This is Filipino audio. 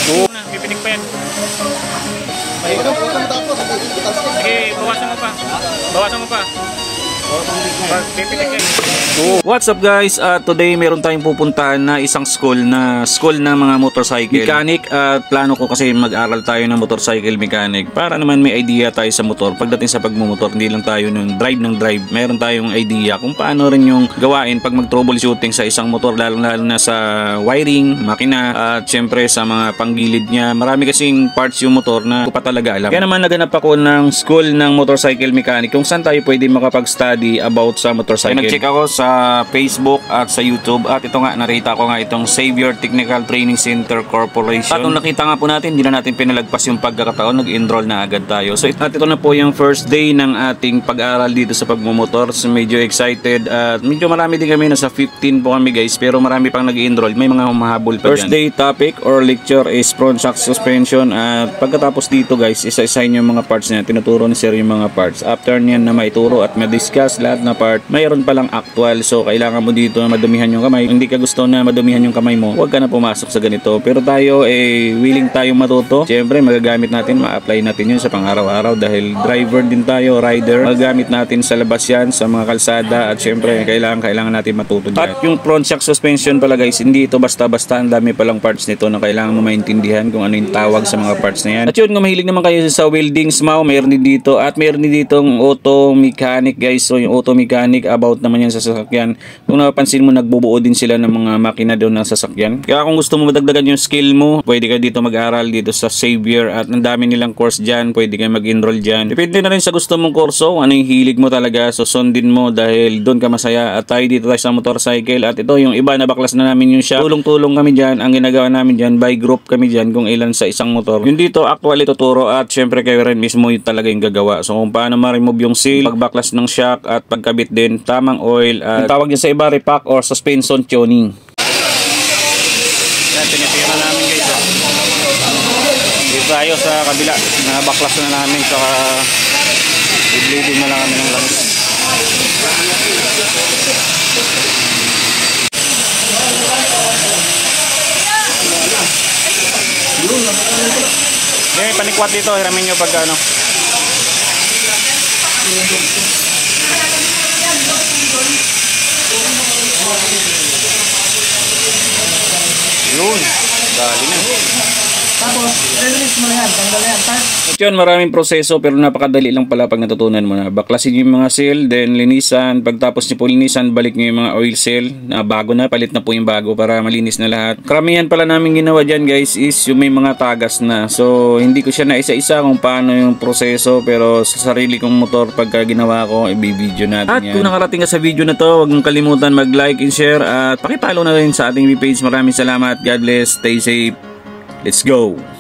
Oo. Pipinik pa yan. Sige, bawasan mo pa. Bawasan mo pa. What's up guys? Today meron tayong pupuntahan na isang school ng mga motorcycle mechanic at plano ko kasi mag-aral tayo ng motorcycle mechanic para naman may idea tayo sa motor. Pagdating sa pagmumotor, hindi lang tayo ng drive. Meron tayong idea kung paano rin yung gawain pag mag-troubleshooting sa isang motor, lalo na sa wiring, makina at syempre sa mga panggilid niya. Marami kasing parts yung motor na hindi ko pa talaga alam. Kaya naman naganap ako ng school ng motorcycle mechanic kung saan tayo pwede makapag-study about sa motorcycle. Nag-check ako sa Facebook at sa YouTube at ito nga, nakita ko nga itong Xavier Technical Training Center Corporation. At nung nakita nga po natin, hindi na natin pinalagpas yung pagkakataon, nag-enroll na agad tayo. So at ito na po yung first day ng ating pag-aral dito sa pagmumotor. So medyo excited at medyo marami din kami, nasa 15 po kami guys, pero marami pang nag-enroll, may mga humahabol pa dyan. First day topic or lecture is front shock suspension at pagkatapos dito guys, isa-isahin yung mga parts niya, tinuturo ni sir yung mga parts. After niyan na maituro at ma-discuss lahat na part, mayroon palang actual. So kailangan mo dito na madumihan yung kamay. Hindi ka gusto na madumihan yung kamay mo, huwag ka na pumasok sa ganito. Pero tayo willing tayong matuto. Siyempre magagamit natin, ma-apply natin yun sa pang-araw-araw dahil driver din tayo, rider. Magagamit natin sa labas yan, sa mga kalsada at siyempre kailangan natin matuto dyan. At yung front shock suspension pala guys, hindi ito basta-basta. Ang dami palang parts nito na kailangan mo maintindihan kung ano yung tawag sa mga parts na yan. At yun, kung mahilig naman kayo sa welding, SMAW, mayroon din dito. At mayroon din dito ang auto mechanic guys. So yung auto mechanic, about naman yan sa sasakyan. Kung napapansin mo, nagbubuo din sila ng mga makina doon ng sasakyan. Kaya kung gusto mo madagdagan yung skill mo, pwede ka dito mag-aral dito sa Xavier at ang dami nilang course dyan. Pwede kayo mag-enroll dyan. Depende na rin sa gusto mong kurso, ano yung hilig mo talaga. So sundin mo dahil doon ka masaya. At tayo dito tayo sa motorcycle. At ito yung iba, nabaklas na namin yung shop. Tulong-tulong kami dyan. Ang ginagawa namin dyan, by group kami dyan kung ilan sa isang motor. Yung dito, actually tuturo at syempre kayo rin mismo yung talaga yung gagawa. So kung paano ma-remove yung seal, pagbaklas ng shock at pagkabit din, tamang oil at tawag niya sa iba, repack or suspension tuning. Yan, tinitira namin guys. Dito tayo sa kabila, nabaklas na namin, saka i-bleeding na lang kami ng langis. May panikwat dito, hiramin nyo pag ano. Yun, dali na. Tapos, release mo na yan, tanggal na yan. Yun, maraming proseso pero napakadali lang pala pag natutunan mo na. Baklasin nyo yung mga seal, then linisan. Pagtapos nyo po linisan, balik nyo yung mga oil seal na bago na, palit na po yung bago para malinis na lahat. Karamihan pala namin ginawa dyan guys is yung may mga tagas na. So, hindi ko siya na isa-isa kung paano yung proseso, pero sa sarili kong motor pagka ginawa ko, i-video natin at yan. At kung nakarating ka sa video na to, huwag mong kalimutan mag-like and share at pakitalo na rin sa ating page. Maraming salamat. God bless. Stay safe. Let's go!